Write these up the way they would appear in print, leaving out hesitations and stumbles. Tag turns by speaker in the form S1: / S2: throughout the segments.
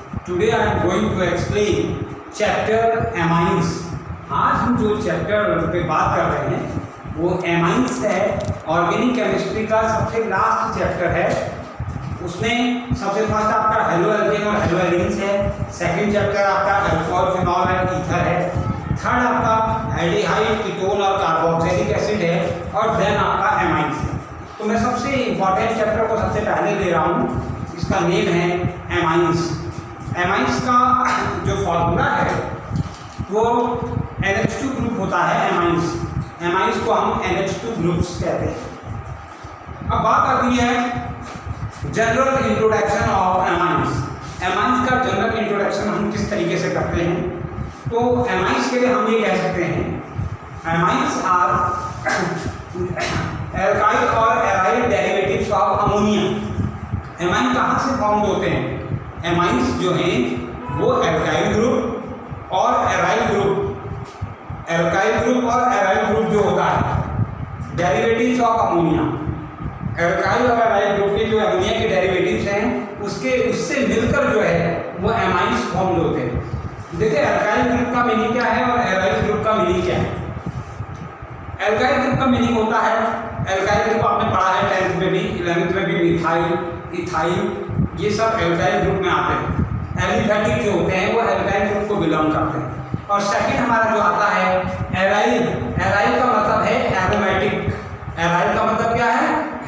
S1: Today I am going to explain chapter amines. आज हम जो चैप्टर पे बात कर रहे हैं वो एमाइंस है। ऑर्गेनिक केमिस्ट्री का सबसे लास्ट चैप्टर है। उसमें सबसे फर्स्ट आपका हेलो एल्केन और हेलो एल्कीन्स है। सेकंड चैप्टर आपका अल्कोहल, फिनॉल एंड ईथर है। थर्ड आपका एल्डिहाइड, कीटोन और कार्बोक्सिलिक एसिड है। और देन आपका एमाइंस है। तो मैं सबसे इम्पॉर्टेंट चैप्टर को सबसे पहले ले रहा हूँ। इसका नेम है एमाइंस। एमाइंस का जो फॉर्मूला है वो NH2 ग्रुप होता है। एमाइंस एमाइंस को हम NH2 ग्रुप्स कहते हैं। अब बात आती है general introduction of amines. Amines का जनरल इंट्रोडक्शन हम किस तरीके से करते हैं, तो एमाइंस के लिए हम ये कह सकते हैं एमाइंस आर एल्काइल और aryl derivatives of ammonia. Amine कहाँ से फॉर्म होते हैं? एमाइंस जो हैं वो एल्काइल ग्रुप और एराइल ग्रुप, एल्काइल ग्रुप और एराइल ग्रुप जो होता है डेरिवेटिव्स ऑफ अमोनिया। एल्काइल और एराइल ग्रुप के जो अमोनिया के डेरिवेटिव्स हैं उससे मिलकर जो है वो एमाइंस फॉर्म होते हैं। देखिए एल्काइल ग्रुप का मीनिंग क्या है और एराइल ग्रुप का मीनिंग क्या है। एल्काइल ग्रुप का मीनिंग होता है, एल्काइल ग्रुप आपने पढ़ा है 10th में भी, 11th में भी, मिथाइल, इथाइल, ये सब एल्काइल ग्रुप में आते हैं। एलिफेटिक जो होते हैं वो एल्काइल ग्रुप को बिलोंग करते हैं। और सेकंड हमारा जो आता है एराइल। एराइल का मतलब है एरोमेटिक। एराइल का मतलब क्या है?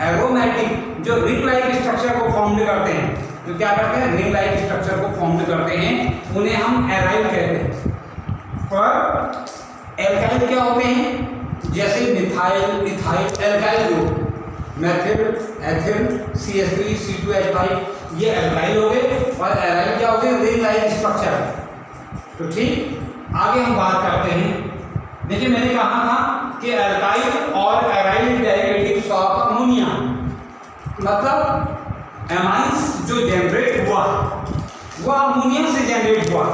S1: एरोमेटिक, जो रिंग लाइक स्ट्रक्चर को फॉर्म करते हैं। तो क्या करते हैं? रिंग लाइक स्ट्रक्चर को फॉर्म करते हैं, उन्हें हम एराइल कहते हैं। और एल्काइल क्या होते हैं? जैसे methyl, ethyl, alkyl group, methyl, ethyl, CH3, C2H5, ये एल्काइल हो गए। और एराइल क्या हो गए? Ring like structure. तो ठीक, आगे हम बात करते हैं। देखिए मैंने कहा था कि एल्काइल और एराइल डेरिवेटिव्स ऑफ अमोनिया, मतलब एमाइंस जो जनरेट हुआ वो अमोनिया से जनरेट हुआ।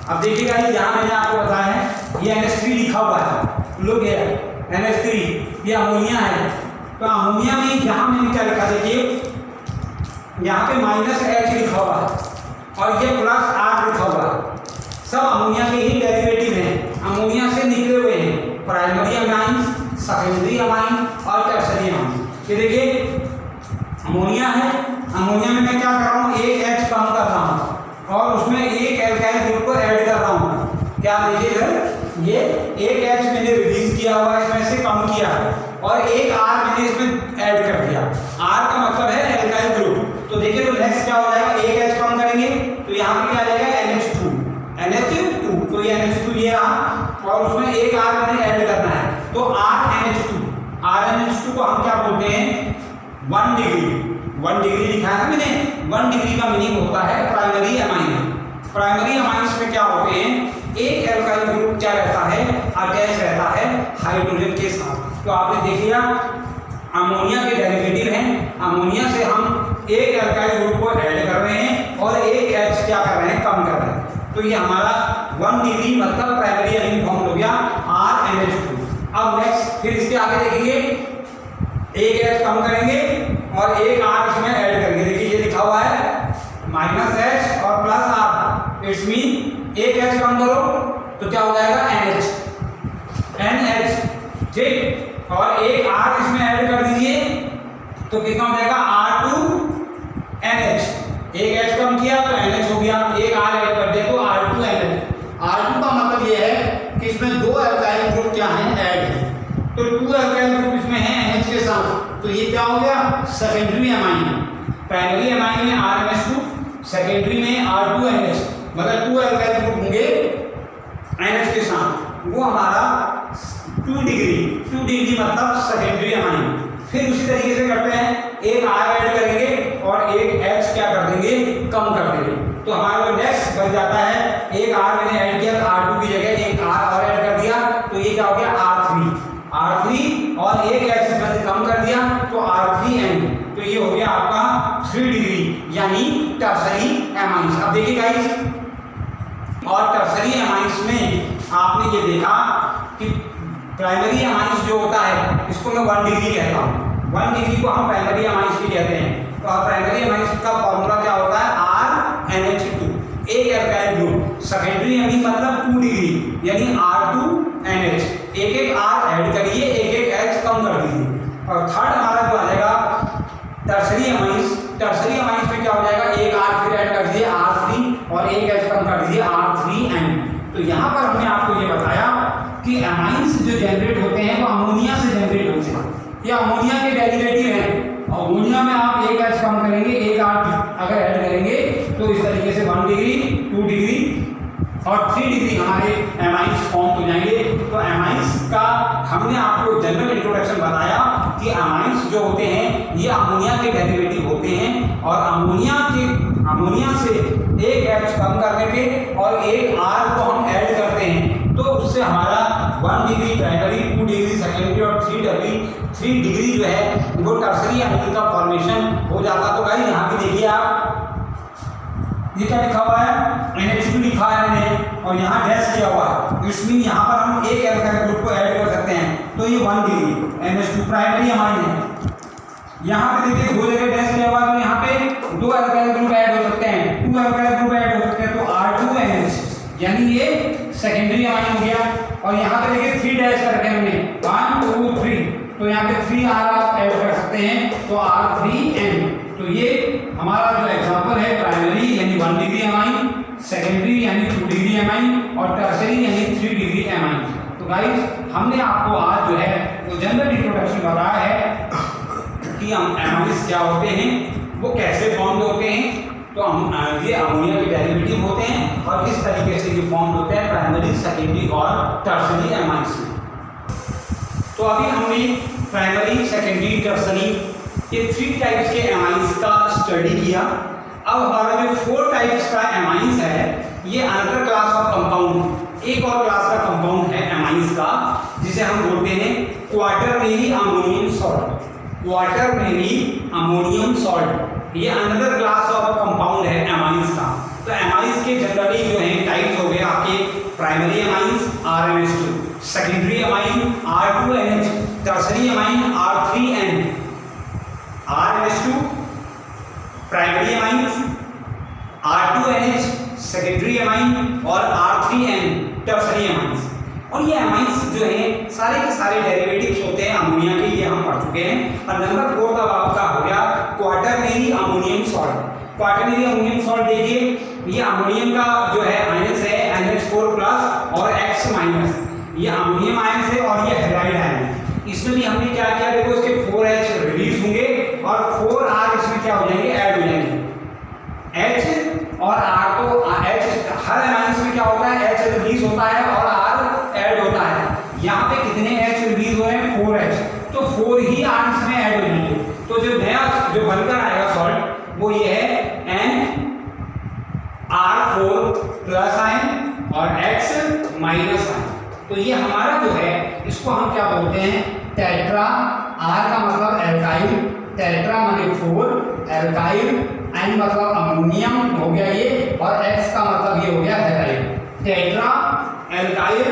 S1: अब देखिएगा यहाँ मैंने आपको बताया है ये NH3 लिखा हुआ है, लोग ये NH3 ये अमोनिया है। तो अमोनिया में यहाँ मैंने क्या लिखा, देखिए यहाँ पे -H लिखा हुआ है और ये +R लिखा हुआ है। सब अमोनिया के ही डेरिवेटिव हैं, अमोनिया से निकले हुए हैं। प्राइमरी अमाइन, सेकेंडरी अमाइन और टर्शरी अमाइन। ये देखिए अमोनिया है, अमोनिया में मैं क्या कर रहा हूँ, एक H कम कर रहा हूँ और उसमें एक एल्काइल ग्रुप को ऐड कर रहा हूँ। क्या देखिए ये एक H मैंने रिलीज किया हुआ है, इसमें से कम किया है, और एक R मैंने इसमें ऐड कर दिया। R का मतलब है एल्काइल ग्रुप। तो देखिए तो नेक्स्ट क्या हो जाएगा, एक H कम करेंगे तो यहाँ पे क्या आ जाएगा NH2। तो ये NH2 ये रहा और उसमें एक R मैंने ऐड करना है, तो RNH2 को हम क्या बोलते हैं? 1 डिग्री। 1 डिग्री लिखा है ना मैंने। 1 डिग्री का मीनिंग होता है प्राइमरी अमाइन। प्राइमरी अमाइंस में क्या होते हैं? एक एल्काइल ग्रुप क्या रहता है? अटैच रहता है हाइड्रोजन के साथ। तो आपने देखिए अमोनिया के डेरिवेटिव हैं, अमोनिया से हम एक एल्काइल ग्रुप को ऐड कर रहे हैं और एक H क्या कर रहे हैं? कम कर रहे हैं। तो ये हमारा 1 डिग्री मतलब प्राइमरी अमाइन फॉर्म हो गया RNH2। अब नेक्स्ट फिर इसके आगे देखेंगे, एक H कम करेंगे और एक R इसमें ऐड करेंगे। देखिए ये लिखा हुआ है -H और +R, इट्स मीन एक H कम करो तो क्या हो जाएगा? NH, ठीक। और एक R इसमें ऐड कर दीजिए तो कितना हो जाएगा? R2NH। एक H कम किया तो NH हो गया, एक R ऐड कर दे तो R2NH। R2 का मतलब ये है कि इसमें दो एल्काइल ग्रुप क्या हैं? ऐड हैं। तो 2 एल्काइल ग्रुप इसमें हैं NH के साथ, तो ये क्या हो गया? Secondary amine. प्राइमरी अमाइन में RNH2, सेकेंडरी में R2NH, मतलब 2 एल्काइल ग्रुप होंगे NH के साथ, वो हमारा 2 डिग्री मतलब सेकेंडरी अमाइन। फिर उसी तरीके से करते हैं, एक R ऐड करेंगे और एक H क्या कर देंगे? कम कर देंगे। तो हमारा जो नेक्स्ट बन जाता है, एक R मैंने ऐड किया तो R2 की जगह एक R और ऐड कर दिया तो ये क्या हो गया? R3 और एक H मैंने कम कर दिया तो R3N। तो ये हो गया आपका 3 डिग्री यानी टर्शरी अमाइंस। अब देखिए गाइस, और टर्शरी अमाइंस में आपने ये देखा कि प्राइमरी अमाइंस जो होता है इसको मैं 1 डिग्री कहता हूँ। 1 डिग्री को हम प्राइमरी अमाइंस भी कहते हैं। तो प्राइमरी अमाइंस का फॉर्मूला क्या होता है? RNH2। एक एल्काइल ग्रुप सेकेंडरी एमीन मतलब 2 डिग्री यानी R2NH, एक R ऐड करिए, एक H कम कर दीजिए। और थर्ड हमारा जो आ जाएगा टर्सरी एमाइंस। टर्सरी एमाइंस में क्या हो जाएगा, एक R फिर ऐड कर दीजिए R3 और एक H कम कर दीजिए R3N। तो यहाँ पर हमने आपको ये बताया कि एमाइंस जो जनरेट होते हैं वो अमोनिया से जनरेट होते हैं, ये अमोनिया के डेरिवेटिव हैं। अमोनिया में आप एक H कम करेंगे, एक R अगर ऐड करेंगे तो इस तरीके से 1 डिग्री 2 डिग्री और 3 डिग्री हमारे एमाइंस फॉर्म हो जाएंगे। तो एमाइंस का हमने आपको जनरल इंट्रोडक्शन बताया कि एमाइंस जो होते हैं ये अमोनिया के डेरिवेटिव होते हैं और अमोनिया से एक H कम करने पे और एक R को हम ऐड करते हैं तो उससे हमारा 1 डिग्री प्राइमरी, 2 डिग्री सेकेंडरी और 3 डिग्री जो है वो टर्सरी एमाइन का फॉर्मेशन हो जाता। तो गाइस यहाँ पे देखिए आप, ये क्या लिखा हुआ है, NH2 लिखा है मैंने और यहाँ डैश किया हुआ है, इसमें यहाँ पर हम एक एल्काइल ग्रुप को ऐड कर सकते हैं तो ये 1 डिग्री NH2 प्राइमरी एमाइन है। यहाँ पे देखिए 2 जगह डैश किया हुआ है तो यहाँ पे 2 एल्काइल ग्रुप ऐड हो सकते हैं, 2 एल्काइल ग्रुप ऐड हो सकते हैं तो R2NH यानी ये सेकेंडरी एमाइन हो गया। और यहाँ पे देखिए 3 डैश करके हमने 1 2 3 तो यहाँ पे 3 R आप ऐड कर सकते हैं तो R3N। तो ये हमारा जो एग्जांपल है प्राइमरी यानी 1 डिग्री एमाइन, सेकेंडरी यानी 2 डिग्री एमाइन और टर्सरी यानी 3 डिग्री एमाइन। तो गाइस हमने आपको आज जो है वो जनरल इंट्रोडक्शन बताया है कि हम एमाइंस क्या होते हैं, वो कैसे फॉर्म होते हैं। तो हम ये अमोनिया के डेरिवेटिव होते हैं और किस तरीके से ये फॉर्म होते हैं प्राइमरी, सेकेंडरी और टर्सरी एमाइंस में। तो अभी हमने प्राइमरी, सेकेंडरी, टर्सरी ये 3 टाइप्स के एमाइंस का स्टडी किया। अब हमारा जो 4 टाइप्स का एमाइंस है ये अनदर क्लास ऑफ कंपाउंड, एक और क्लास का कंपाउंड है एमाइंस का जिसे हम बोलते हैं quaternary ammonium salt. Quaternary ammonium salt ये अनदर क्लास ऑफ कंपाउंड है एमाइंस का। तो एमाइंस के जनरली जो है टाइप्स हो गए आपके primary amines RNH2, secondary amine R2NH, tertiary amine R3N। RNH2 primary amines, R2NH secondary amine और R3N टर्सरी एमाइंस। और ये एमाइंस जो हैं सारे के सारे डेरिवेटिव्स होते हैं अमोनिया के, ये हम पढ़ चुके हैं। और नंबर 4 का आपका हो गया quaternary ammonium salt. Quaternary ammonium salt देखिए ये अमोनियम का जो है आयंस है NH4+ और X-। ये अमोनियम आयंस है और ये हैलाइड आयन है। इसमें भी हमने क्या किया, देखो इसके 4H रिलीज होंगे और 4R इसमें क्या हो जाएंगे, ऐड हो जाएंगे। H और R तो H हर एमाइंस में क्या होता है, H रिलीज होता है और R ऐड होता है। यहाँ पे कितने H रिलीज हो रहे हैं, 4H, तो 4 ही R इसमें ऐड हो जाएंगे। तो जो नया जो बनकर आएगा सॉल्ट वो ये है NR4+ आयन और X- आयन। तो ये हमारा जो है इसको हम क्या बोलते हैं, टेट्रा। R का मतलब एल्काइल, टेट्रा माने 4, एल्काइल, N मतलब अमोनियम हो गया ये और X का मतलब ये हो गया halide. Tetra alkyl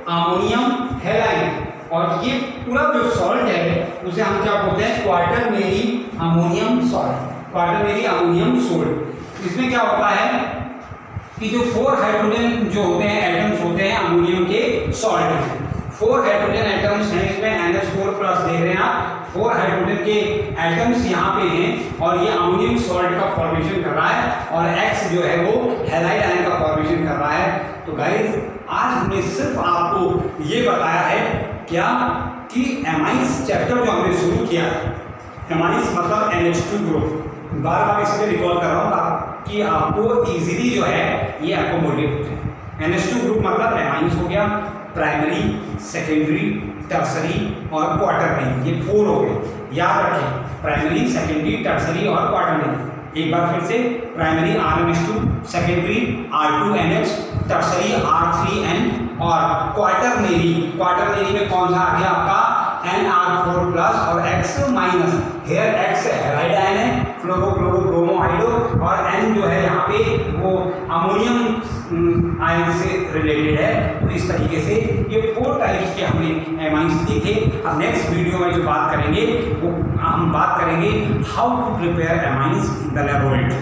S1: ammonium halide. और ये पूरा जो सॉल्ट है उसे हम क्या बोलते हैं, quaternary ammonium salt. Quaternary ammonium salt. इसमें क्या होता है कि जो 4 हाइड्रोजन जो होते हैं एटम्स होते हैं अमोनियम के सॉल्ट में, 4 हाइड्रोजन एटम्स हैं इसमें, NH4+ देख रहे हैं आप, 4 हाइड्रोजन के एटम्स यहाँ पे हैं और ये अमोनियम सॉल्ट का फॉर्मेशन कर रहा है और X जो है वो हैलाइड आयन का फॉर्मेशन कर रहा है। तो गाइस आज हमने सिर्फ आपको ये बताया है क्या कि एमाइंस चैप्टर जो हमने शुरू किया, एमाइंस मतलब NH2 ग्रुप, बार बार इसलिए रिकॉल कर रहा हूँ कि आपको इजीली जो है ये एकोमोडेट हो जाए। NH2 ग्रुप मतलब एमाइंस हो गया, प्राइमरी, सेकेंडरी, टर्सरी और क्वाटरनरी, ये 4 हो गए। याद रखें प्राइमरी, सेकेंडरी, टर्सरी और क्वाटरनरी। एक बार फिर से, primary RNH2, secondary R2NH, tertiary R3N और क्वाटरनरी, क्वाटरनरी में कौन सा आ गया आपका NR4+ और X-। Here X halide ion है, फ्लोरो क्लोरो ब्रोमो हाइड्रो, और N जो है यहाँ पे वो अमोनियम आयन से रिलेटेड है। तो इस तरीके से ये 4 टाइप्स के हमने एमाइंस देखे। अब नेक्स्ट वीडियो में जो बात करेंगे वो हम बात करेंगे how to prepare amines in the laboratory.